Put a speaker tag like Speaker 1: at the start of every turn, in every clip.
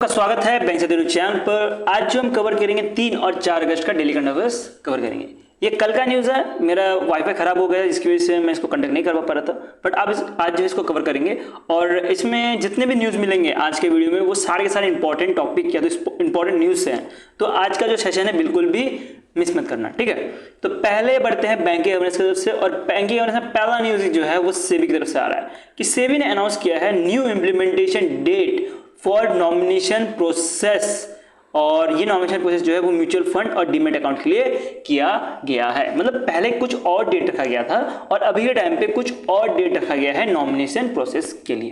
Speaker 1: का स्वागत है बैंक से दिनों चैनल पर। आज जो हम कवर करेंगे 3 और 4 अगस्त का डेली करंट अफेयर्स कवर करेंगे। ये कल का न्यूज़ है, मेरा वाईफाई खराब हो गया जिसकी वजह से मैं इसको कंडक्ट नहीं कर पा रहा था, बट अब आज जो इसको कवर करेंगे और इसमें जितने भी न्यूज़ मिलेंगे आज के वीडियो में वो सारे के सारे इंपॉर्टेंट टॉपिक या तो इंपॉर्टेंट न्यूज़ हैं। तो आज का जो सेशन है बिल्कुल भी मिस मत करना, ठीक है। तो पहले बढ़ते हैं बैंकिंग अवेयरनेस की तरफ से, और बैंकिंग अवेयरनेस में पहला न्यूज़ जो है वो सेबी की तरफ से आ रहा है कि सेबी ने अनाउंस किया है new implementation date for nomination process, और ये नॉमिनेशन प्रोसेस जो है वो म्यूचुअल फंड और डीमैट अकाउंट के लिए किया गया है। मतलब पहले कुछ और डेट रखा गया था और अभी के टाइम पे कुछ और डेट रखा गया है नॉमिनेशन प्रोसेस के लिए।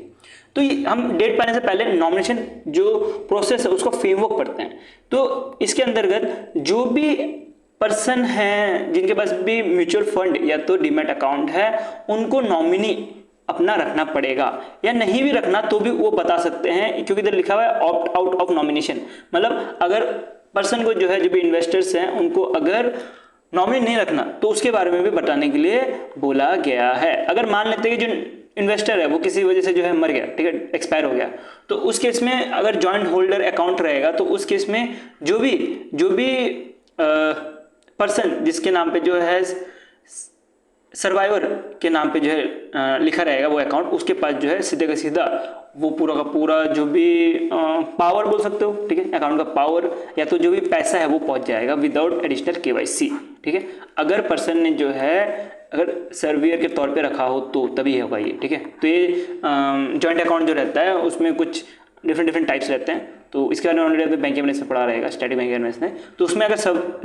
Speaker 1: तो हम डेट पाने से पहले नॉमिनेशन जो प्रोसेस है उसको फ्रेमवर्क पढ़ते हैं। तो इसके अंतर्गत जो भी पर्सन हैं जिनके पास भी म्यूचुअल फंड या तो डीमैट अकाउंट है उनको नॉमिनी अपना रखना पड़ेगा, या नहीं भी रखना तो भी वो बता सकते हैं, क्योंकि इधर लिखा हुआ है ऑप्ट आउट ऑफ नॉमिनेशन। मतलब अगर पर्सन को जो है जो भी इन्वेस्टर्स हैं उनको अगर नॉमिनी नहीं रखना तो उसके बारे में भी बताने के लिए बोला गया है। अगर मान लेते हैं कि जो इन्वेस्टर है वो किसी वजह से जो है मर गया, ठीक है, एक्सपायर हो गया, तो उस केस में अगर जॉइंट होल्डर अकाउंट रहेगा तो उस केस में जो भी पर्सन जिसके नाम पे जो है सर्वाइवर के नाम पे जो है लिखा रहेगा वो अकाउंट, उसके पास जो है सीधे का सीधा वो पूरा का पूरा जो भी पावर बोल सकते हो, ठीक है, अकाउंट का पावर या तो जो भी पैसा है वो पहुंच जाएगा विदाउट एडिशनल केवाईसी, ठीक है। अगर पर्सन ने जो है अगर सर्वियर के तौर पे रखा हो तो तभी होगा ये, ठीक है। तो ये जॉइंट अकाउंट जो रहता है उसमें कुछ डिफरेंट टाइप्स रहते हैं, तो इसके बारे में ऑलरेडी बैंक अवेयरनेस में पढ़ा रहेगा, स्टैटिक बैंक अवेयरनेस में। तो उसमें अगर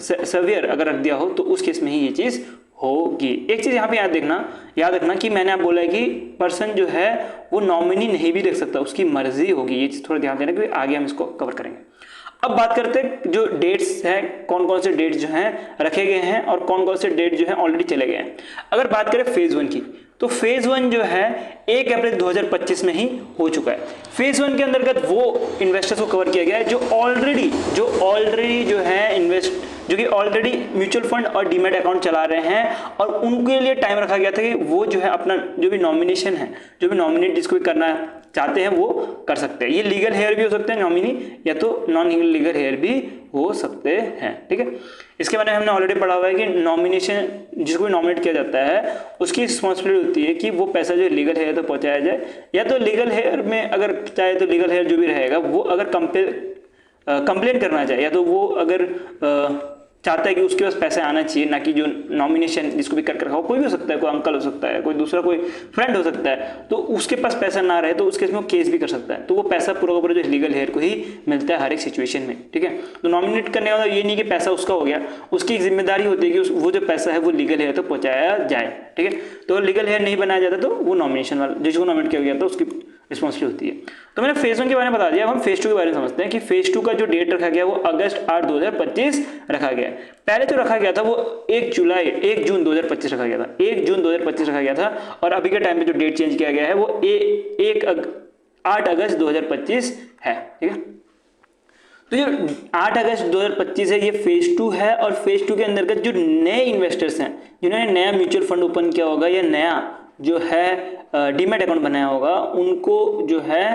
Speaker 1: सर्वियर अगर रख दिया हो तो उस केस में ही ये चीज़ होगी। एक चीज़ यहाँ पे याद रखना कि मैंने आप बोला है कि पर्सन जो है वो नॉमिनी नहीं भी रख सकता, उसकी मर्जी होगी। ये चीज़ थोड़ा ध्यान देना क्योंकि आगे हम इसको कवर करेंगे। अब बात करते हैं जो डेट्स हैं, कौन कौन से डेट्स जो हैं रखे गए हैं और कौन कौन से डेट जो हैं ऑलरेडी चले गए हैं। अगर बात करें फेज़ 1 की, तो फेज़ 1 जो है 1 अप्रैल 2025 में ही हो चुका है। फेज़ 1 के अंतर्गत वो इन्वेस्टर्स को कवर किया गया है जो ऑलरेडी जो है जो कि ऑलरेडी म्यूचुअल फंड और डीमैट अकाउंट चला रहे हैं, और उनके लिए टाइम रखा गया था कि वो जो है अपना जो भी नॉमिनेशन है, जो भी नॉमिनेट जिसको भी करना चाहते हैं वो कर सकते हैं। ये लीगल हेयर भी हो सकते हैं नॉमिनी, या तो नॉन लीगल हेयर भी हो सकते हैं, ठीक है। इसके बारे में हमने ऑलरेडी पढ़ा हुआ है कि नॉमिनेशन जिसको भी नॉमिनेट किया जाता है उसकी रिस्पॉन्सिबिलिटी होती है कि वो पैसा जो लीगल हेयर तक पहुंचाया जाए, या तो लीगल हेयर में अगर चाहे तो लीगल हेयर जो भी रहेगा वो अगर कंप्लेंट करना चाहे, या तो वो अगर चाहता है कि उसके पास पैसे आना चाहिए, ना कि जो नॉमिनेशन जिसको भी कर रखा हो, कोई भी हो सकता है, कोई अंकल हो सकता है, कोई दूसरा कोई फ्रेंड हो सकता है, तो उसके पास पैसा ना रहे तो उस केस में वो केस भी कर सकता है। तो वो पैसा पूरा का पूरा जो लीगल हेयर को ही मिलता है हर एक सिचुएशन में, ठीक है। तो नॉमिनेट करने का ये नहीं कि पैसा उसका हो गया, उसकी एक जिम्मेदारी होती है कि वो जो पैसा है वो लीगल हेयर तक पहुंचाया जाए, ठीक है। तो लीगल हेयर नहीं बनाया जाता तो वो नॉमिनेशन वाला जिसको नॉमिनेट किया गया था उसकी रिस्पॉन्सिबिलिटी होती है। तो मैंने फेज़ 1 के बारे में बता दिया। अब हम फेज़ 2 के बारे में समझते हैं कि फेज़ 2 का जो डेट रखा गया वो अगस्त 8 2025 रखा गया। पहले जो रखा गया था वो 1 जून 2025 रखा गया था, 1 जून 2025 रखा गया था, और अभी के टाइम पे जो डेट चेंज किया गया है वो 8 अगस्त 2025 है, ठीक है। तो जो 8 अगस्त 2025 है ये फेज़ 2 है, और फेज़ 2 के अंतर्गत जो नए इन्वेस्टर्स हैं जिन्होंने नया म्यूचुअल फंड ओपन किया होगा या नया जो है डीमैट अकाउंट बनाया होगा उनको जो है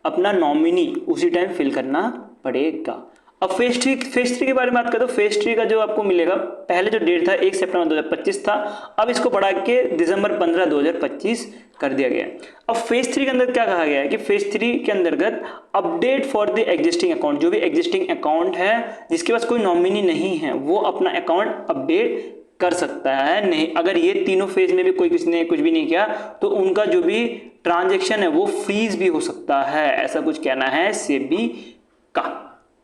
Speaker 1: अपना नॉमिनी उसी टाइम फिल करना पड़ेगा। अब फेज़ 3 के बारे में बात करें तो फेज़ 3 का जो आपको मिलेगा, पहले जो डेट था 1 सितंबर 2025 था, अब इसको बढ़ा के दिसंबर 15 2025 कर दिया गया। अब फेज़ 3 के अंदर क्या कहा गया है कि फेज़ 3 के अंतर्गत update for the existing account, जो भी एग्जिस्टिंग अकाउंट है जिसके पास कोई नॉमिनी नहीं है वो अपना अकाउंट अपडेट कर सकता है। नहीं, अगर ये तीनों फेज में भी कोई किसी ने कुछ भी नहीं किया तो उनका जो भी ट्रांजैक्शन है वो फ्रीज भी हो सकता है, ऐसा कुछ कहना है सेबी का,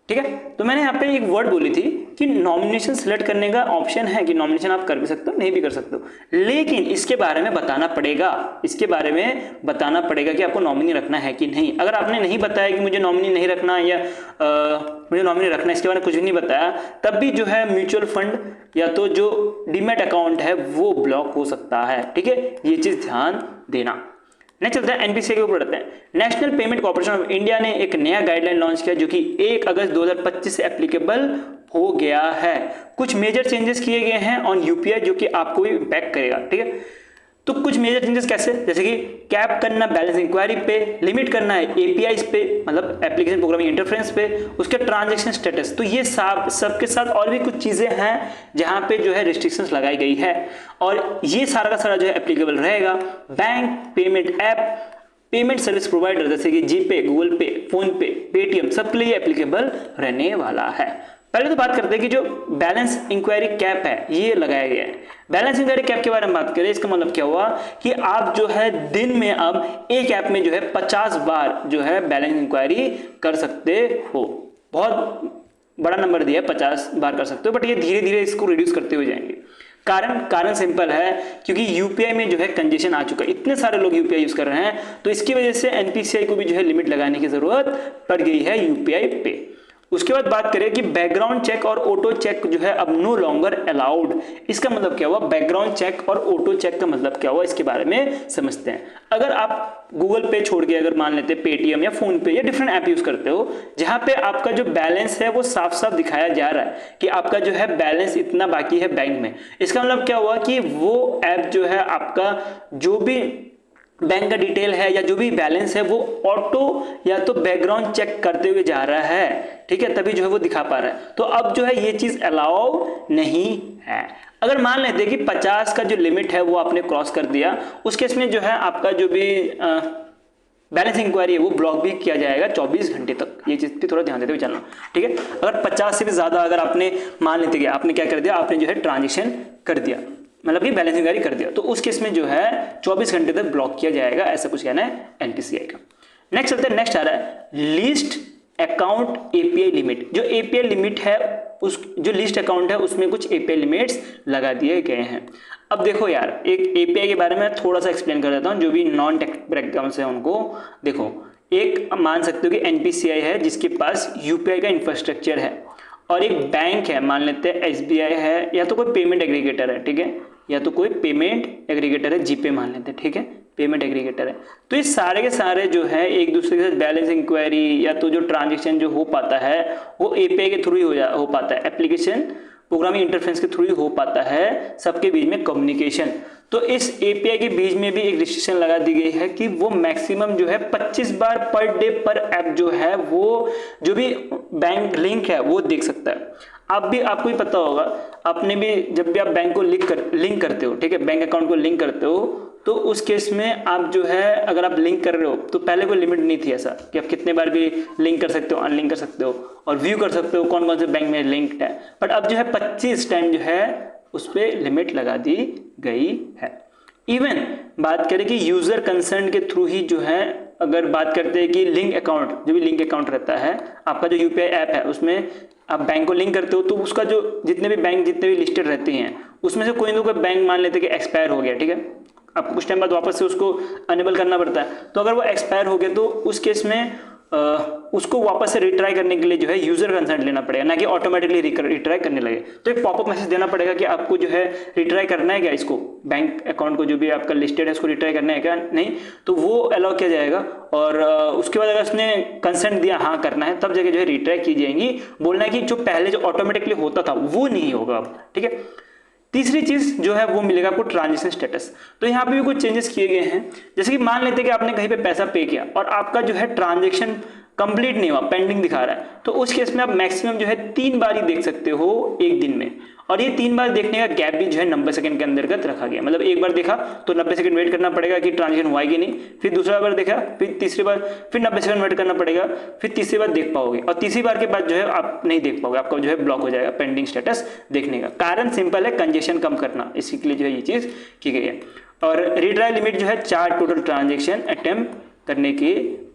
Speaker 1: ठीक है। तो मैंने यहाँ पे एक वर्ड बोली थी कि नॉमिनेशन सिलेक्ट करने का ऑप्शन है कि नॉमिनेशन आप कर भी सकते हो नहीं भी कर सकते हो, लेकिन इसके बारे में बताना पड़ेगा कि आपको नॉमिनी रखना है कि नहीं। अगर आपने नहीं बताया कि मुझे नॉमिनी नहीं रखना या मुझे नॉमिनी रखना, इसके बारे में कुछ भी नहीं बताया, तब भी जो है म्यूचुअल फंड या तो जो डीमैट अकाउंट है वो ब्लॉक हो सकता है, ठीक है। ये चीज ध्यान देना। नेक्स्ट चलते हैं एनपीसीआई के ऊपर बढ़ते हैं। National payment corporation of India ने एक नया गाइडलाइन लॉन्च किया जो कि 1 अगस्त 2025 से एप्लीकेबल हो गया है। कुछ मेजर चेंजेस किए गए हैं ऑन यूपीआई जो कि आपको भी इम्पैक्ट करेगा, ठीक है। तो कुछ मेजर चेंजेस कैसे, जैसे कि कैप करना बैलेंस इंक्वायरी पे, लिमिट करना है एपीआई पे, मतलब एप्लीकेशन प्रोग्रामिंग इंटरफेरेंस पे, उसके ट्रांजैक्शन स्टेटस। तो ये सबके साथ और भी कुछ चीजें हैं जहां पे जो है रिस्ट्रिक्शंस लगाई गई है, और ये सारा का सारा जो है एप्लीकेबल रहेगा bank, payment app, payment service provider जैसे कि जीपे, गूगल पे, फोन पे, पेटीएम, सबके लिए एप्लीकेबल रहने वाला है। पहले तो बात करते हैं कि जो बैलेंस इंक्वायरी कैप है ये लगाया गया है। बैलेंस इंक्वायरी कैप के बारे में बात करें, इसका मतलब क्या हुआ कि आप जो है दिन में अब एक ऐप में जो है 50 बार जो है बैलेंस इंक्वायरी कर सकते हो। बहुत बड़ा नंबर दिया है, 50 बार कर सकते हो, बट ये धीरे धीरे इसको रिड्यूस करते हुए जाएंगे। कारण सिंपल है, क्योंकि यूपीआई में जो है कंजेशन आ चुका है, इतने सारे लोग यूपीआई यूज कर रहे हैं, तो इसकी वजह से एनपीसीआई को भी जो है लिमिट लगाने की जरूरत पड़ गई है यूपीआई पे। उसके बाद बात करें कि बैकग्राउंड चेक और ऑटो चेक जो है अब नो लॉन्गर अलाउड। इसका मतलब क्या हुआ, बैकग्राउंड चेक और ऑटो चेक का मतलब क्या हुआ, इसके बारे में समझते हैं। अगर आप गूगल पे छोड़ के अगर मान लेते पेटीएम या फोन पे या डिफरेंट ऐप यूज करते हो, जहां पे आपका जो बैलेंस है वो साफ साफ दिखाया जा रहा है कि आपका जो है बैलेंस इतना बाकी है बैंक में, इसका मतलब क्या हुआ कि वो ऐप जो है आपका जो भी बैंक का डिटेल है या जो भी बैलेंस है वो ऑटो या तो बैकग्राउंड चेक करते हुए जा रहा है, ठीक है, तभी जो है वो दिखा पा रहा है। तो अब जो है ये चीज अलाउ नहीं है। अगर मान लेते हैं कि 50 का जो लिमिट है वो आपने क्रॉस कर दिया, उस केस में जो है आपका जो भी बैलेंस इंक्वायरी है वो ब्लॉक भी किया जाएगा 24 घंटे तक। ये चीज पे थोड़ा ध्यान देते हुए चलना, ठीक है। अगर 50 से भी ज्यादा अगर आपने मान लेते कि आपने क्या कर दिया, आपने जो है ट्रांजेक्शन कर दिया, मतलब कि बैलेंस इंक्वायरी कर दिया, तो उस केस में जो है 24 घंटे तक ब्लॉक किया जाएगा, ऐसा कुछ कहना है एनपीसीआई का। नेक्स्ट चलते हैं, नेक्स्ट आ रहा है लीस्ट अकाउंट एपीआई लिमिट। जो एपीआई लिमिट है, उस जो लिस्ट अकाउंट है उसमें कुछ एपीआई लिमिट्स लगा दिए गए हैं। अब देखो यार, एक एपीआई के बारे में थोड़ा सा एक्सप्लेन कर देता हूं, जो भी नॉन टेक बैकग्राउंड है उनको। देखो, एक मान सकते हो कि एनपीसीआई है जिसके पास यूपीआई का इंफ्रास्ट्रक्चर है, और एक बैंक है, मान लेते हैं एसबीआई है, या तो कोई पेमेंट एग्रीगेटर है, ठीक है, या तो कोई पेमेंट एग्रीगेटर है, जीपे मान लेते हैं, ठीक है, पेमेंट एग्रीगेटर है। तो ये सारे के सारे जो है एक दूसरे के साथ बैलेंस इंक्वायरी या तो जो ट्रांजेक्शन जो हो पाता है वो एपीआई के थ्रू ही हो पाता है, एप्लीकेशन प्रोग्रामिंग इंटरफेस के थ्रू ही हो पाता है, सबके बीच में कम्युनिकेशन। तो इस एपीआई के बीच में भी एक रिस्ट्रिक्शन लगा दी गई है कि वो मैक्सिमम जो है 25 बार पर डे पर ऐप जो है वो जो भी बैंक लिंक है वो देख सकता है। आपको भी पता होगा, आपने भी जब भी आप बैंक को लिंक करते हो, ठीक है, बैंक अकाउंट को लिंक करते हो, तो उस केस में आप जो है अगर आप लिंक कर रहे हो तो पहले कोई लिमिट नहीं थी ऐसा कि आप कितने बार भी लिंक कर सकते हो, अनलिंक कर सकते हो, और व्यू कर सकते हो कौन कौन से बैंक में लिंक्ड है। बट अब जो है 25 टाइम जो है उस पर लिमिट लगा दी गई है। इवन बात करें कि यूजर कंसर्न के थ्रू ही जो है, अगर बात करते हैं कि लिंक अकाउंट, जो भी लिंक अकाउंट रहता है आपका, जो यूपीआई ऐप है उसमें आप बैंक को लिंक करते हो, तो उसका जो जितने भी बैंक जितने भी लिस्टेड रहते हैं उसमें से कोई ना कोई बैंक मान लेते हैं कि एक्सपायर हो गया, ठीक है, आपको कुछ टाइम बाद वापस से उसको अनेबल करना पड़ता है। तो अगर वो एक्सपायर हो गया तो उस केस में उसको वापस से रिट्राई करने के लिए जो है यूजर कंसेंट लेना पड़ेगा, ना कि ऑटोमेटिकली रिट्राई करने लगे। तो एक पॉपअप मैसेज देना पड़ेगा कि आपको जो है रिट्राई करना है क्या, इसको बैंक अकाउंट को जो भी आपका लिस्टेड है उसको रिट्राई करना है क्या, नहीं, तो वो अलाउ किया जाएगा। और उसके बाद अगर उसने कंसेंट दिया हाँ करना है, तब जगह जो है रिट्राई की जाएंगी। बोलना है कि जो पहले जो ऑटोमेटिकली होता था वो नहीं होगा अब, ठीक है। तीसरी चीज जो है वो मिलेगा आपको ट्रांजेक्शन स्टेटस। तो यहाँ पे भी कुछ चेंजेस किए गए हैं, जैसे कि मान लेते हैं कि आपने कहीं पे पैसा पे किया और आपका जो है ट्रांजेक्शन कंप्लीट नहीं हुआ, पेंडिंग दिखा रहा है, तो उस केस में आप मैक्सिमम जो है 3 बार ही देख सकते हो एक दिन में। और ये 3 बार देखने का गैप भी जो है 90 सेकंड के अंतर्गत रखा गया। मतलब एक बार देखा तो 90 सेकंड वेट करना पड़ेगा कि ट्रांजेक्शन हुआ कि नहीं, फिर दूसरा बार देखा, फिर तीसरी बार, फिर 90 सेकंड वेट करना पड़ेगा, फिर तीसरी बार देख पाओगे, और तीसरी बार के बाद जो है आप नहीं देख पाओगे, आपका जो है ब्लॉक हो जाएगा पेंडिंग स्टेटस देखने का। कारण सिंपल है, कंजेशन कम करना, इसी के लिए जो है ये चीज की गई है। और रिट्राई लिमिट जो है 4 टोटल ट्रांजेक्शन अटेम्प्ट करने की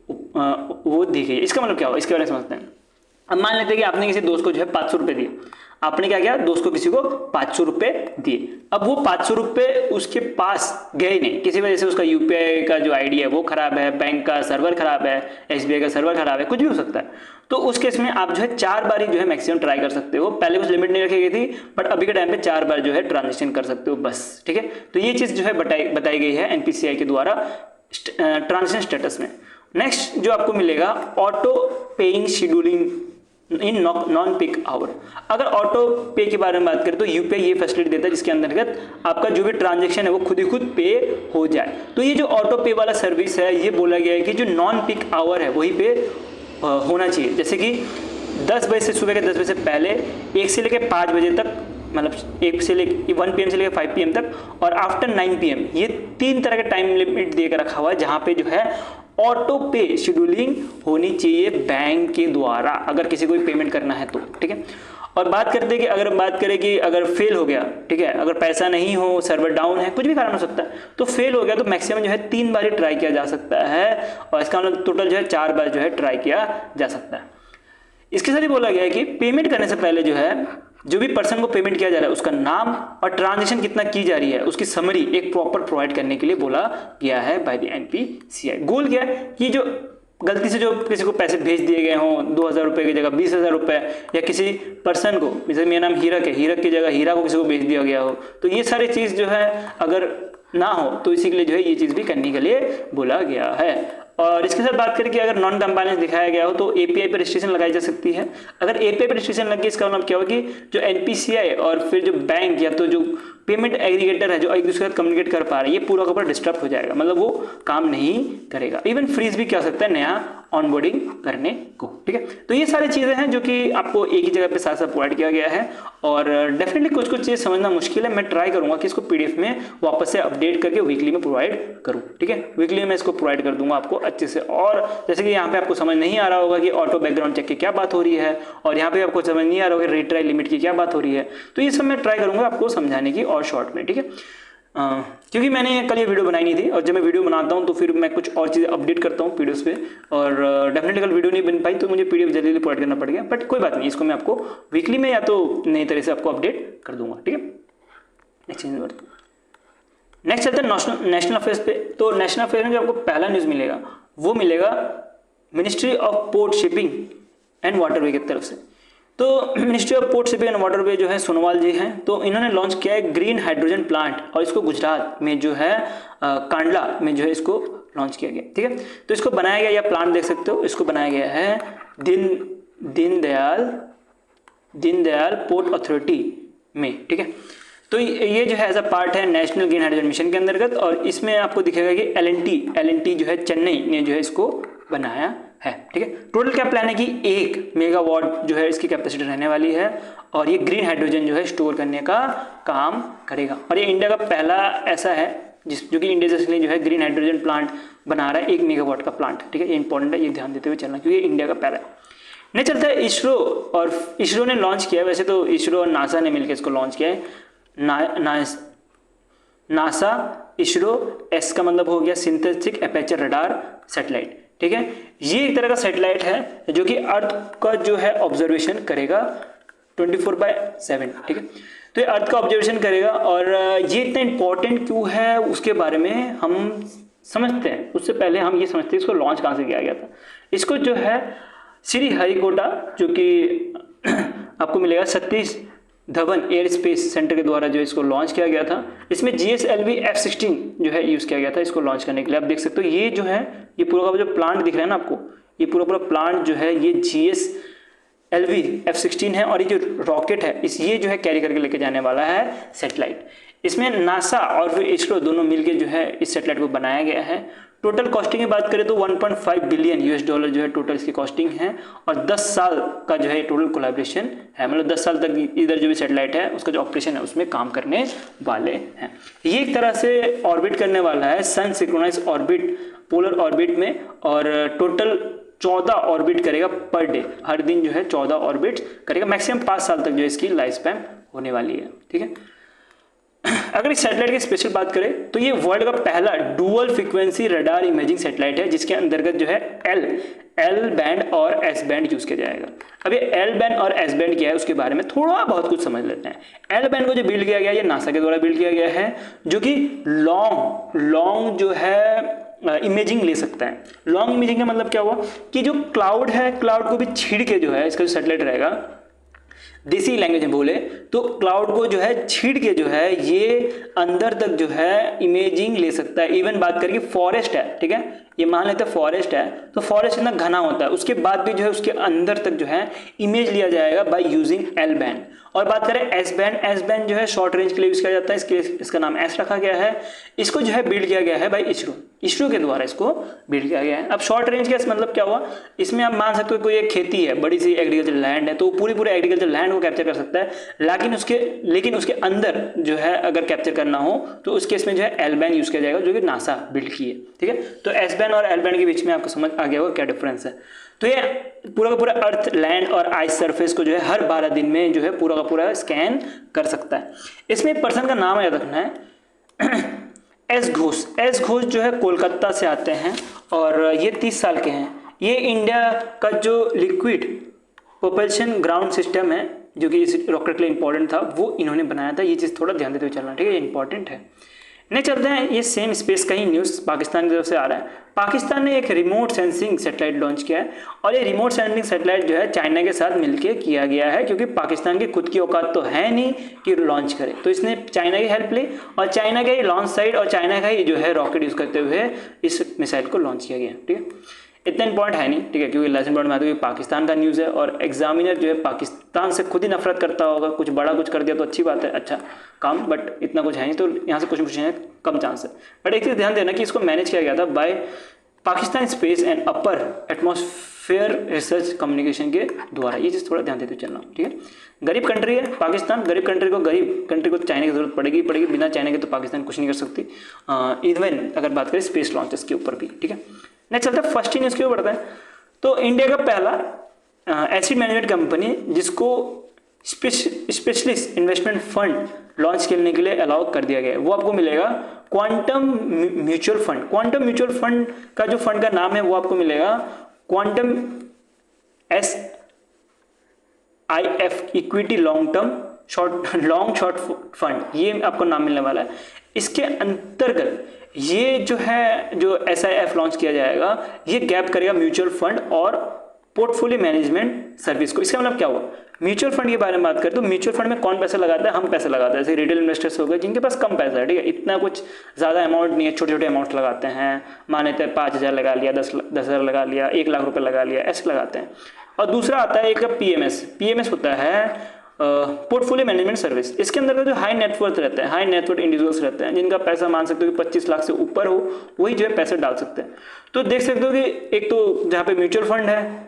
Speaker 1: वो दी गई है। इसका मतलब क्या हुआ, इसके बारे में समझते हैं। अब मान लेते हैं कि आपने किसी दोस्त को जो है 500 रुपए दिए, आपने क्या किया, दोस्त को किसी को 500 रुपए दिए। अब वो 500 रुपए उसके पास गए नहीं, किसी वजह से उसका यूपीआई का जो आईडी है वो खराब है, बैंक का सर्वर खराब है, एसबीआई का सर्वर खराब है, कुछ भी हो सकता है। तो उस केस में आप जो है 4 बार ही जो है मैक्सिमम ट्राई कर सकते हो। पहले कुछ लिमिट नहीं रखी गई थी, बट अभी के टाइम पे 4 बार जो है ट्रांजेक्शन कर सकते हो बस, ठीक है। तो ये चीज जो है बताई गई है एनपीसीआई के द्वारा ट्रांजेक्शन स्टेटस में। नेक्स्ट जो आपको मिलेगा auto paying scheduling in non peak hour. अगर ऑटो पे के बारे में बात करें तो यूपीआई ये फैसिलिटी देता है जिसके अंतर्गत आपका जो भी ट्रांजैक्शन है वो खुद ही खुद पे हो जाए। तो ये जो ऑटो पे वाला सर्विस है ये बोला गया है कि जो नॉन पीक आवर है वही पे होना चाहिए, जैसे कि 10 बजे से, सुबह के 10 बजे से पहले 1 से लेकर 5 बजे तक, मतलब 1 से लेकर 1 PM से लेकर 5 PM तक, और आफ्टर 9 PM, ये 3 तरह का टाइम लिमिट देकर रखा हुआ है जहाँ पे जो है ऑटो पे शेड्यूलिंग होनी चाहिए बैंक के द्वारा, अगर किसी को पेमेंट करना है तो, ठीक है। और बात करते हैं कि अगर बात करें कि अगर फेल हो गया, ठीक है, अगर पैसा नहीं हो, सर्वर डाउन है, कुछ भी कारण हो सकता है, तो फेल हो गया तो मैक्सिमम जो है 3 बार ही ट्राई किया जा सकता है, और इसका मतलब टोटल जो है 4 बार जो है ट्राई किया जा सकता है। इसके साथ ही बोला गया है कि पेमेंट करने से पहले जो है जो भी पर्सन को पेमेंट किया जा रहा है उसका नाम और ट्रांजैक्शन कितना की जा रही है उसकी समरी एक प्रॉपर प्रोवाइड करने के लिए बोला गया है बाय द एनपीसीआई। गोल क्या है कि जो गलती से जो किसी को पैसे भेज दिए गए हों 2000 रुपये की जगह 20,000 रुपये, या किसी पर्सन को, जैसे मेरा नाम हीरक है, हीरक की जगह हीरा को किसी को भेज दिया गया हो, तो ये सारी चीज़ जो है अगर ना हो तो इसी के लिए जो है ये चीज़ भी करने के लिए बोला गया है। और इसके साथ बात करें कि अगर नॉन कंप्लायंस दिखाया गया हो तो एपीआई पर रजिस्ट्रेशन लगाई जा सकती है। अगर एपीआई पर रजिस्ट्रेशन लग गई इसका मतलब क्या होगा कि जो एनपीसीआई और फिर जो बैंक या तो जो पेमेंट एग्रीगेटर है जो एक दूसरे के साथ कम्युनिकेट कर पा रहे हैं, ये पूरा का पूरा डिस्टर्ब हो जाएगा, मतलब वो काम नहीं करेगा, इवन फ्रीज भी क्या हो सकता है नया ऑनबोर्डिंग करने को, ठीक है। तो ये सारी चीज़ें हैं जो कि आपको एक ही जगह पे साथ साथ प्रोवाइड किया गया है, और डेफिनेटली कुछ कुछ चीज़ समझना मुश्किल है, मैं ट्राई करूंगा कि इसको पीडीएफ में वापस से अपडेट करके वीकली में प्रोवाइड करूँ, ठीक है। वीकली में इसको प्रोवाइड कर दूंगा आपको अच्छे से। और जैसे कि यहाँ पे आपको समझ नहीं आ रहा होगा कि ऑटो बैकग्राउंड चेक की क्या बात हो रही है, और यहाँ पे आपको समझ नहीं आ रहा होगा रिट्राई लिमिट की क्या बात हो रही है, तो ये सब मैं ट्राई करूंगा आपको समझाने की और शॉर्ट में, ठीक है। क्योंकि मैंने कल ये वीडियो बनाई नहीं थी, और जब मैं वीडियो बनाता हूँ तो फिर मैं कुछ और चीज़ें अपडेट करता हूँ पीडीएफ पे, और डेफिनेटली कल वीडियो नहीं बन पाई तो मुझे पीडीएफ जल्दी जल्दी प्रोवाइड करना पड़ गया, बट कोई बात नहीं, इसको मैं आपको वीकली में या तो नई तरह से आपको अपडेट कर दूंगा, ठीक है। नेक्स्ट चलते हैं नेशनल अफेयर्स पे। तो नेशनल अफेयर में जो आपको पहला न्यूज़ मिलेगा वो मिलेगा ministry of port shipping and waterway की तरफ से। तो ministry of port shipping and waterway जो है सोनोवाल जी हैं, तो इन्होंने लॉन्च किया है ग्रीन हाइड्रोजन प्लांट, और इसको गुजरात में जो है कांडला में जो है इसको लॉन्च किया गया, ठीक है। तो इसको बनाया गया, या प्लांट देख सकते हो, इसको बनाया गया है दीनदयाल पोर्ट अथॉरिटी में, ठीक है। तो ये जो है एज अ पार्ट है नेशनल ग्रीन हाइड्रोजन मिशन के अंतर्गत, और इसमें आपको दिखेगा कि एल&टी जो है चेन्नई ने जो है इसको बनाया है, ठीक है। टोटल क्या प्लान है कि 1 मेगावाट जो है इसकी कैपेसिटी रहने वाली है, और ये ग्रीन हाइड्रोजन जो है स्टोर करने का काम करेगा, और ये इंडिया का पहला ऐसा है जो कि इंडिया जैसे जो है ग्रीन हाइड्रोजन प्लांट बना रहा है 1 मेगावाट का प्लांट, ठीक है। ये इंपॉर्टेंट है, ये ध्यान देते हुए चलना, क्योंकि इंडिया का पहला है। नहीं चलता है इसरो, और इसरो ने लॉन्च किया, वैसे तो इसरो और नासा ने मिलकर इसको लॉन्च किया है। नासा इसरो, एस का मतलब हो गया सिंथेटिक एपर्चर रडार सैटेलाइट, ठीक है। ये एक तरह का सैटेलाइट है जो कि अर्थ का जो है ऑब्जर्वेशन करेगा 24/7, ठीक है। तो ये अर्थ का ऑब्जर्वेशन करेगा, और ये इतना इंपॉर्टेंट क्यों है उसके बारे में हम समझते हैं। उससे पहले हम ये समझते हैं इसको लॉन्च कहाँ से किया गया था। इसको जो है श्री हरिकोटा, जो कि आपको मिलेगा Satish Dhawan air space centre के द्वारा जो इसको लॉन्च किया गया था। इसमें GSLV F-16 जो है यूज़ किया गया था इसको लॉन्च करने के लिए। आप देख सकते हो ये जो है ये पूरा का जो प्लांट दिख रहा है ना आपको, ये पूरा प्लांट जो है ये GSLV F-16 है, और ये जो रॉकेट है ये जो है कैरी करके लेके जाने वाला है सैटेलाइट। इसमें नासा और फिर इसरो दोनों मिलकर जो है इस सैटेलाइट को बनाया गया है। टोटल कॉस्टिंग की बात करें तो 1.5 बिलियन US डॉलर जो है टोटल इसकी कॉस्टिंग है, और 10 साल का जो है टोटल कोलैबोरेशन है, मतलब 10 साल तक इधर जो भी सैटेलाइट है उसका जो ऑपरेशन है उसमें काम करने वाले हैं। ये एक तरह से ऑर्बिट करने वाला है सन सिंक्रोनाइज ऑर्बिट, पोलर ऑर्बिट में, और टोटल 14 ऑर्बिट करेगा पर डे, हर दिन जो है 14 ऑर्बिट करेगा। मैक्सिमम 5 साल तक जो इसकी लाइफ स्पैन होने वाली है, ठीक है। अगर इस सैटेलाइट की स्पेशल बात करें तो ये वर्ल्ड का पहला dual frequency radar imaging satellite है, जिसके अंतर्गत जो है एल बैंड और एस बैंड यूज किया जाएगा। अब ये एल बैंड और एस बैंड क्या है उसके बारे में थोड़ा बहुत कुछ समझ लेते हैं। एल बैंड को जो बिल्ड किया गया है ये नासा के द्वारा बिल्ड किया गया है, जो कि लॉन्ग जो है इमेजिंग ले सकता है। लॉन्ग इमेजिंग का मतलब क्या हुआ कि जो क्लाउड है, क्लाउड को भी छीड़ के जो है इसका जो सैटेलाइट रहेगा देसी लैंग्वेज में बोले तो क्लाउड को जो है छीड़ के जो है ये अंदर तक जो है इमेजिंग ले सकता है। इवन बात करें फॉरेस्ट है, ठीक है, ये मान लेते हैं फॉरेस्ट है, तो फॉरेस्ट इतना घना होता है, उसके बाद भी जो है उसके अंदर तक जो है इमेज लिया जाएगा बाय यूजिंग एल बैंड। और बात करें एस बैंड, एस बैंड जो है शॉर्ट रेंज के लिए यूज किया जाता है, इसके इसका नाम एस रखा गया है। इसको जो है बिल्ड किया गया है बाय इसरो, इसरो के द्वारा इसको बिल्ड किया गया है। अब शॉर्ट रेंज का मतलब क्या हुआ, इसमें आप मान सकते हो कोई एक खेती है, बड़ी सी एग्रीकल्चर लैंड है, तो पूरे एग्रीकल्चर लैंड को कैप्चर कर सकता है, लेकिन उसके अंदर जो है अगर कैप्चर करना हो तो उस केस में जो है एल बैंड यूज किया जाएगा, जो कि नासा बिल्ड की है, ठीक है। तो एस बैंड और एल बैंड के बीच में आपको समझ आ गया होगा क्या डिफरेंस है। तो ये पूरा का पूरा अर्थ, लैंड और आइस सरफेस को जो है हर 12 दिन में जो है पूरा का पूरा स्कैन कर सकता है। इसमें एक पर्सन का नाम याद रखना है, एस घोष। एस घोष जो है कोलकाता से आते हैं और ये 30 साल के हैं। ये इंडिया का जो लिक्विड प्रोपल्शन ग्राउंड सिस्टम है जो कि इस रॉकेट के लिए इंपॉर्टेंट था, वो इन्होंने बनाया था। ये चीज़ थोड़ा ध्यान देते हुए चलना, ठीक है, ये इंपॉर्टेंट है। नहीं चलते हैं, ये सेम स्पेस का ही न्यूज़ पाकिस्तान की तरफ से आ रहा है। पाकिस्तान ने एक रिमोट सेंसिंग सैटेलाइट लॉन्च किया है और ये रिमोट सेंसिंग सैटेलाइट जो है चाइना के साथ मिलकर किया गया है, क्योंकि पाकिस्तान की खुद की औकात तो है नहीं कि लॉन्च करे, तो इसने चाइना की हेल्प ली और चाइना का ही लॉन्च साइट और चाइना का ही जो है रॉकेट यूज़ करते हुए इस मिसाइल को लॉन्च किया गया, ठीक है। इतना इंपॉर्टेंट है नहीं, ठीक है, क्योंकि लेसन बोर्ड में आता है कि पाकिस्तान का न्यूज़ है और एग्जामिनर जो है पाकिस्तान से खुद ही नफरत करता होगा, कुछ बड़ा कुछ कर दिया तो अच्छी बात है, अच्छा काम, बट इतना कुछ है नहीं, तो यहाँ से कुछ पूछने कम चांस है। बट एक चीज़ ध्यान देना कि इसको मैनेज किया गया था by Pakistan space and upper atmosphere research communication के द्वारा। ये चीज़ थोड़ा ध्यान देते हुए चलना, ठीक है। गरीब कंट्री है पाकिस्तान, गरीब कंट्री को चाइना की जरूरत पड़ेगी, बिना चाइना के तो पाकिस्तान कुछ नहीं कर सकती, इवन अगर बात करें स्पेस लॉन्चेस के ऊपर भी, ठीक है। नेक्स्ट चलता है फर्स्ट न्यूज़ के ऊपर बढ़ता है। तो इंडिया का पहला एसिड मैनेजमेंट कंपनी जिसको स्पेशलिस्ट इन्वेस्टमेंट फंड लॉन्च करने के लिए अलाउ कर दिया गया है, वो आपको मिलेगा quantum mutual fund. Quantum mutual fund का जो फंड का नाम है वो आपको मिलेगा quantum SIF equity long short fund, ये आपको नाम मिलने वाला है। इसके अंतर्गत ये जो है जो SIF लॉन्च किया जाएगा, ये गैप करेगा म्यूचुअल फंड और पोर्टफोलियो मैनेजमेंट सर्विस को। इसका मतलब क्या हुआ, म्यूचुअल फंड के बारे में बात करें तो म्यूचुअल फंड में कौन पैसा लगाता है, हम पैसा लगाते हैं, जैसे रिटेल इन्वेस्टर्स हो गए जिनके पास कम पैसा है, ठीक है, इतना कुछ ज़्यादा अमाउंट नहीं है, छोटे छोटे अमाउंट लगाते हैं, माने तो 5,000 लगा लिया, 10,000 लगा लिया, 1 लाख रुपए लगा लिया, ऐसे लगाते हैं। और दूसरा आता है एक PMS होता है पोर्टफोलियो मैनेजमेंट सर्विस। इसके अंदर का जो हाई नेटवर्थ रहते हैं, हाई नेटवर्थ इंडिविजुअल्स रहते हैं, जिनका पैसा मान सकते हो कि 25 लाख से ऊपर हो, वही जो है पैसे डाल सकते हैं। तो देख सकते हो कि एक तो जहाँ पे म्यूचुअल फंड है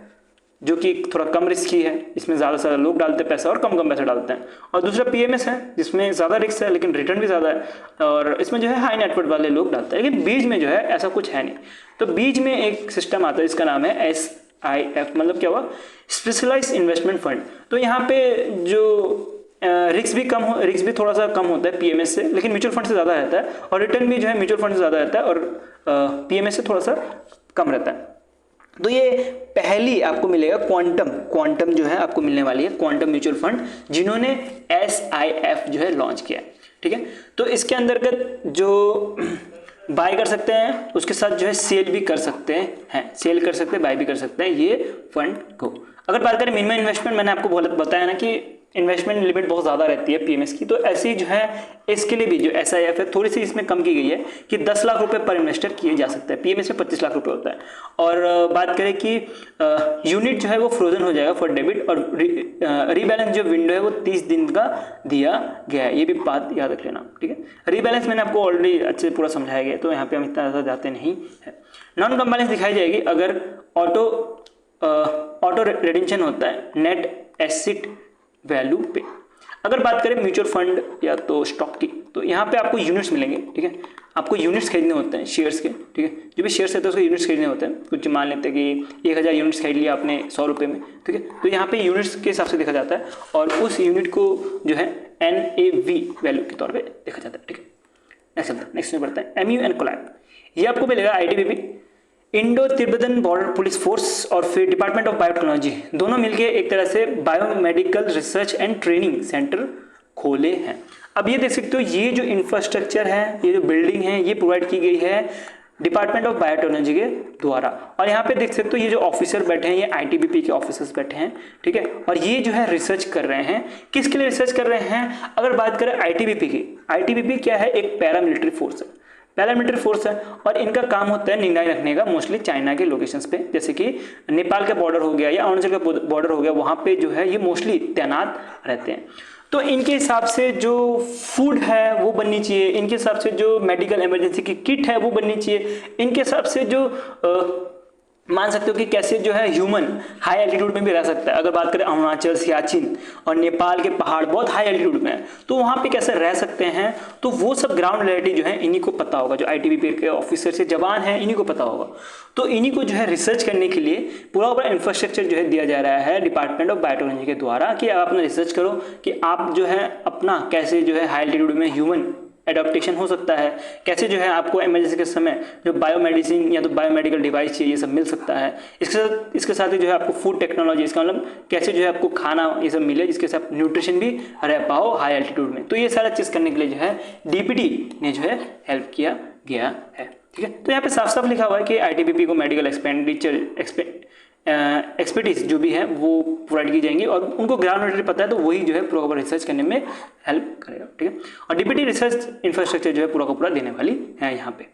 Speaker 1: जो कि थोड़ा कम रिस्की है, इसमें ज़्यादा से ज़्यादा लोग डालते हैं पैसा और कम पैसा डालते हैं, और दूसरा PMS है जिसमें ज़्यादा रिस्क है लेकिन रिटर्न भी ज़्यादा है, और इसमें जो है हाई नेटवर्थ वाले लोग डालते हैं। लेकिन बीच में जो है ऐसा कुछ है नहीं, तो बीच में एक सिस्टम आता है जिसका नाम है SIF, मतलब क्या हुआ, स्पेशलाइज्ड इन्वेस्टमेंट फंड। तो यहाँ पे जो रिस्क भी थोड़ा सा कम होता है PMS से, लेकिन म्यूचुअल फंड से ज़्यादा रहता है, और रिटर्न भी जो है म्यूचुअल फंड से ज़्यादा रहता है और PMS से थोड़ा सा कम रहता है। तो ये पहली आपको मिलेगा क्वांटम जो है आपको मिलने वाली है, क्वांटम म्यूचुअल फंड जिन्होंने SIF जो है लॉन्च किया है, ठीक है। तो इसके अंतर्गत जो बाय कर सकते हैं उसके साथ जो है सेल भी कर सकते हैं, सेल कर सकते हैं, बाय भी कर सकते हैं ये फंड को। अगर बात करें मिनिमम इन्वेस्टमेंट, मैंने आपको बताया ना कि इन्वेस्टमेंट लिमिट बहुत ज़्यादा रहती है PMS की, तो ऐसे ही जो है इसके लिए भी जो SIF है थोड़ी सी इसमें कम की गई है कि 10 लाख रुपए पर इन्वेस्टर किए जा सकते हैं, PMS में 25 लाख रुपए होता है। और बात करें कि यूनिट जो है वो फ्रोजन हो जाएगा फॉर डेबिट, और रीबैलेंस जो विंडो है वो 30 दिन का दिया गया है, ये भी बात याद रख लेना, ठीक है। रीबैलेंस मैंने आपको ऑलरेडी अच्छे से पूरा समझाया गया, तो यहाँ पे हम इतना ज़्यादा जाते नहीं है। नॉन कंप्लायंस दिखाई जाएगी अगर ऑटो रिडेम्पशन होता है नेट एसेट वैल्यू पे। अगर बात करें म्यूचुअल फंड या तो स्टॉक की, तो यहाँ पे आपको यूनिट्स मिलेंगे, ठीक है, आपको यूनिट्स खरीदने होते हैं शेयर्स के, ठीक है, जो भी शेयर्स रहते हैं उसके यूनिट्स खरीदने होते हैं। कुछ मान लेते हैं कि 1000 यूनिट्स खरीद लिया आपने 100 रुपये में, ठीक है, तो यहाँ पे यूनिट्स के हिसाब से देखा जाता है और उस यूनिट को जो है NAV वैल्यू के तौर पर देखा जाता है, ठीक है। नेक्स्ट में बढ़ता है MU एंड कोलैब, ये आपको मिलेगा ITBP, Indo Tibetan border police force और फिर डिपार्टमेंट ऑफ बायोटेक्नोलॉजी, दोनों मिलके एक तरह से biomedical research and training centre खोले हैं। अब ये देख सकते हो ये जो इंफ्रास्ट्रक्चर है, ये जो बिल्डिंग है, ये प्रोवाइड की गई है डिपार्टमेंट ऑफ बायोटेक्नोलॉजी के द्वारा। और यहाँ पे देख सकते हो ये जो ऑफिसर बैठे हैं ये आईटीबीपी के ऑफिसर्स बैठे हैं, ठीक है। और ये जो है रिसर्च कर रहे हैं, किसके लिए रिसर्च कर रहे हैं? अगर बात करें आईटीबीपी की, आईटीबीपी क्या है? एक पैरामिलिट्री फोर्स है, पैरामिलिट्री फोर्स है। और इनका काम होता है निगरानी रखने का मोस्टली चाइना के लोकेशंस पे, जैसे कि नेपाल का बॉर्डर हो गया या अरुणाचल का बॉर्डर हो गया, वहां पे जो है ये मोस्टली तैनात रहते हैं। तो इनके हिसाब से जो फूड है वो बननी चाहिए, इनके हिसाब से जो मेडिकल इमरजेंसी की किट है वो बननी चाहिए, इनके हिसाब से जो मान सकते हो कि कैसे जो है ह्यूमन हाई एल्टीट्यूड में भी रह सकता है। अगर बात करें अरुणाचल, सियाचिन और नेपाल के पहाड़ बहुत हाई एल्टीट्यूड में है, तो वहां पे कैसे रह सकते हैं, तो वो सब ग्राउंड रियलिटी जो है इन्हीं को पता होगा, जो आईटीबीपी के ऑफिसर से जवान हैं इन्हीं को पता होगा। तो इन्हीं को जो है रिसर्च करने के लिए पूरा इंफ्रास्ट्रक्चर जो है दिया जा रहा है डिपार्टमेंट ऑफ बायोटेक्नोलॉजी के द्वारा, कि आप अपना रिसर्च करो कि आप जो है अपना कैसे जो है हाई एल्टीट्यूड में ह्यूमन एडॉप्टेशन हो सकता है, कैसे जो है आपको इमरजेंसी के समय जो बायोमेडिसिन या तो बायोमेडिकल डिवाइस चाहिए ये सब मिल सकता है। इसके साथ ही जो है आपको फूड टेक्नोलॉजी, इसका मतलब कैसे जो है आपको खाना ये सब मिले जिसके साथ न्यूट्रिशन भी रह पाओ हाई एल्टीट्यूड में। तो ये सारा चीज़ करने के लिए जो है डीपीटी ने जो है हेल्प किया गया है, ठीक है। तो यहाँ पे साफ साफ लिखा हुआ है कि आईटीबीपी को मेडिकल एक्सपर्टीज जो भी है वो प्रोवाइड की जाएंगी और उनको ग्राउंड रियलिटी पता है, तो वही जो है पूरा रिसर्च करने में हेल्प करेगा, ठीक है। और डीपीटी रिसर्च इंफ्रास्ट्रक्चर जो है पूरा का पूरा देने वाली है यहाँ पे।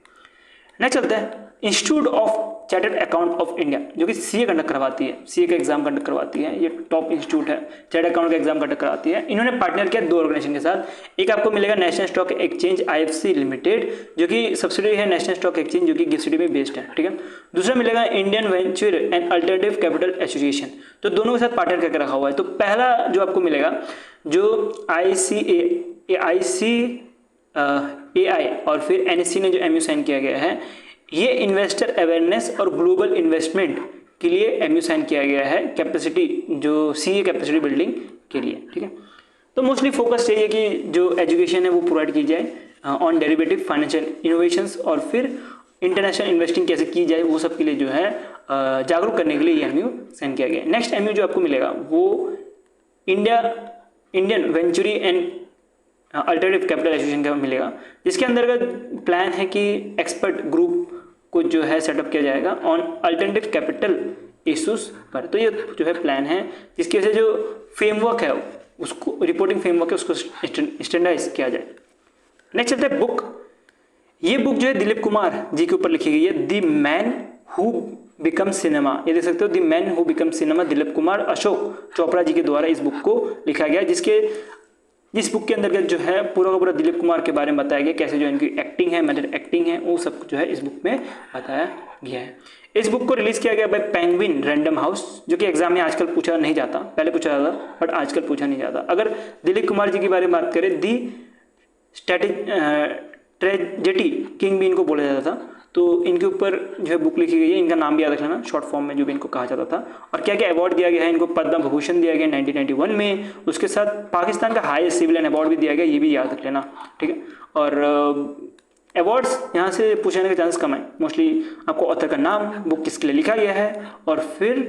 Speaker 1: नेक्स्ट चलते हैं institute of chartered account of India, जो कि सीए कंडक्ट करवाती है, सीए का एग्जाम कंडक्ट करवाती है, ये टॉप इंस्टीट्यूट है, चार्टर्ड अकाउंट का एग्जाम कंडक्ट कराती है। इन्होंने पार्टनर किया 2 ऑर्गेनाइजेशन के साथ। एक आपको मिलेगा national stock exchange IFC limited, जो कि सब्सिडरी है नेशनल स्टॉक एक्सचेंज, जो कि गिफ्ट सिटी में बेस्ड है, ठीक है। दूसरा मिलेगा Indian venture and alternative capital association, तो दोनों के साथ पार्टनर करके रखा हुआ है। तो पहला जो आपको मिलेगा जो आईसीएआई और फिर एनएससी ने जो एमयू साइन किया गया है, ये इन्वेस्टर अवेयरनेस और ग्लोबल इन्वेस्टमेंट के लिए एमयू साइन किया गया है, कैपेसिटी जो सीए कैपेसिटी बिल्डिंग के लिए, ठीक है। तो मोस्टली फोकस चाहिए कि जो एजुकेशन है वो प्रोवाइड की जाए ऑन डेरिवेटिव फाइनेंशियल इनोवेशंस और फिर इंटरनेशनल इन्वेस्टिंग कैसे की जाए वो सब के लिए जो है जागरूक करने के लिए ये एमयू साइन किया गया है। नेक्स्ट एमयू जो आपको मिलेगा वो Indian venturi and alternative capital association का मिलेगा, जिसके अंतर्गत प्लान है कि एक्सपर्ट ग्रुप को जो है सेटअप किया जाएगा ऑन अल्टरनेटिव कैपिटल इश्यूज पर। तो ये जो है प्लान है जिसकी वजह से जो फ्रेमवर्क है उसको रिपोर्टिंग फ्रेमवर्क है उसको स्टैंडर्डाइज किया जाए। नेक्स्ट चलते हैं बुक। ये बुक जो है दिलीप कुमार जी के ऊपर लिखी गई है, the man who become cinema. ये देख सकते हो the man who become cinema, Dilip Kumar Ashok Chopra ji के द्वारा इस बुक को लिखा गया, जिस बुक के अंतर्गत जो है पूरा का पूरा दिलीप कुमार के बारे में बताया गया, कैसे जो इनकी एक्टिंग है, मेथड एक्टिंग है, वो सब जो है इस बुक में बताया गया है। इस बुक को रिलीज किया गया बाय पेंगुइन रैंडम हाउस, जो कि एग्जाम में आजकल पूछा नहीं जाता, पहले पूछा जाता बट आजकल पूछा नहीं जाता। अगर दिलीप कुमार जी के बारे में बात करें, दी ट्रेजेडी किंग भी इनको बोला जाता था। तो इनके ऊपर जो है बुक लिखी गई है, इनका नाम भी याद रख लेना शॉर्ट फॉर्म में जो भी इनको कहा जाता था। और क्या क्या अवार्ड दिया गया है, इनको पद्म भूषण दिया गया 1991 में, उसके साथ पाकिस्तान का हाईएस्ट सिविलियन अवार्ड भी दिया गया, ये भी याद रख लेना, ठीक है। और अवार्ड्स यहाँ से पूछने के चांस कम है, मोस्टली आपको ऑथर का नाम, बुक किसके लिए लिखा गया है और फिर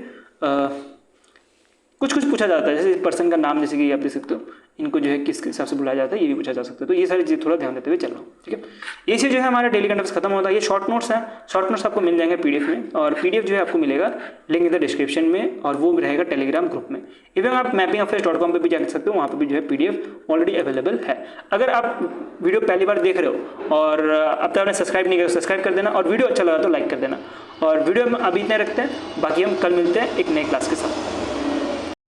Speaker 1: कुछ पूछा जाता है, जैसे पर्सन का नाम, जैसे कि आप देख सकते हो इनको जो है किस हिसाब से बुलाया जाता है ये भी पूछा जा सकता है। तो ये सारी चीज़ थोड़ा ध्यान देते हुए चल रहा हूँ, ठीक है। ये चीज़ जो है हमारा डेली कंडक्ट खत्म होता है। ये शॉर्ट नोट्स हैं, शॉर्ट नोट्स आपको मिल जाएंगे पीडीएफ में, और पीडीएफ जो है आपको मिलेगा लिंक इन द डिस्क्रिप्शन में, और वो रहेगा टेलीग्राम ग्रुप में। इवन आप mappingoffice.com पे भी जा सकते हो, वहाँ पर भी जो है पीडीएफ ऑलरेडी अवेलेबल है। अगर आप वीडियो पहली बार देख रहे हो और अब तक आपने सब्सक्राइब नहीं किया तो सब्सक्राइब कर देना, और वीडियो अच्छा लगा तो लाइक कर देना। और वीडियो में अभी इतने रखते हैं, बाकी हम कल मिलते हैं एक नई क्लास के साथ।